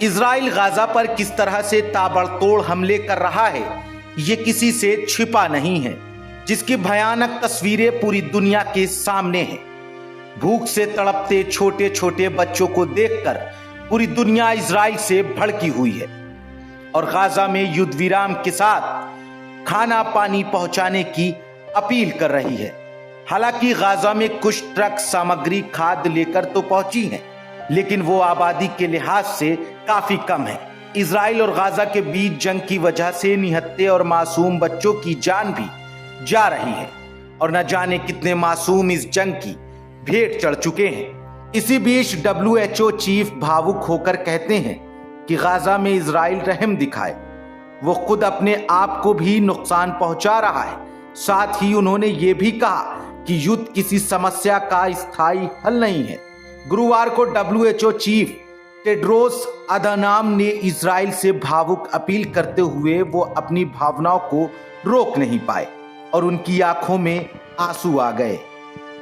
Israel Gaza पर किस तरह से ताबड़तोड़ हमले कर रहा है, ये किसी से छिपा नहीं है, जिसकी भयानक तस्वीरें पूरी दुनिया के सामने हैं। भूख से तड़पते छोटे छोटे बच्चों को देखकर पूरी दुनिया इजराइल से भड़की हुई है और गाजा में युद्ध विराम के साथ खाना पानी पहुंचाने की अपील कर रही है। हालांकि गाजा में कुछ ट्रक सामग्री खाद्य लेकर तो पहुंची हैं, लेकिन वो आबादी के लिहाज से काफी कम है। इजराइल और गाजा के बीच जंग की वजह से निहत्थे और मासूम बच्चों की जान भी जा रही है और न जाने कितने मासूम इस जंग की भेंट चढ़ चुके हैं। इसी बीच WHO चीफ भावुक होकर कहते हैं कि गाजा में इजराइल रहम दिखाए, वो खुद अपने आप को भी नुकसान पहुंचा रहा है। साथ ही उन्होंने ये भी कहा कि युद्ध किसी समस्या का स्थायी हल नहीं है। गुरुवार को WHO चीफ टेड्रोस अधानोम ने इजराइल से भावुक अपील करते हुए वो अपनी भावनाओं को रोक नहीं पाए और उनकी आंखों में आंसू आ गए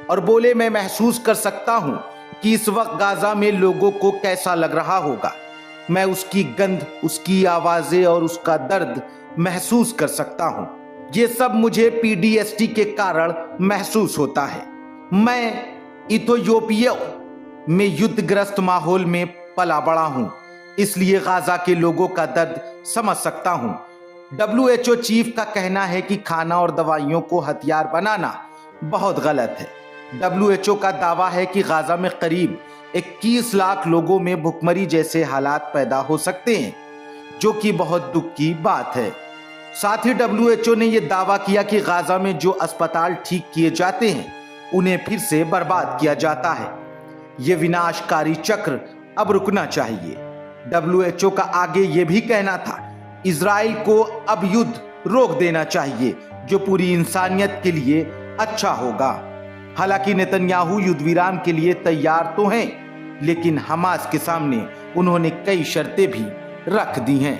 और बोले, मैं महसूस कर सकता हूं कि इस वक्त गाजा में लोगों को कैसा लग रहा होगा। मैं उसकी गंध, उसकी आवाजें और उसका दर्द महसूस कर सकता हूं। ये सब मुझे PTSD के कारण महसूस होता है। मैं इथियोपिया में युद्धग्रस्त माहौल में पला बड़ा हूं, इसलिए गाजा के लोगों का दर्द समझ सकता हूं। WHO चीफ का कहना है कि खाना और दवाइयों को हथियार बनाना बहुत गलत है। WHO का दावा है कि गाजा में करीब 21 लाख लोगों में भुखमरी जैसे हालात पैदा हो सकते हैं, जो कि बहुत दुख की बात है। साथ ही WHO ने यह दावा किया कि गाजा में जो अस्पताल ठीक किए जाते हैं उन्हें फिर से बर्बाद किया जाता है। यह विनाशकारी चक्र अब रुकना चाहिए। WHO का आगे यह भी कहना था, इजराइल को अब युद्ध रोक देना चाहिए, जो पूरी इंसानियत के लिए अच्छा होगा। हालांकि नेतन्याहू युद्ध विराम के लिए तैयार तो हैं, लेकिन हमास के सामने उन्होंने कई शर्तें भी रख दी हैं।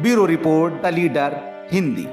Bureau report, the leader Hindi.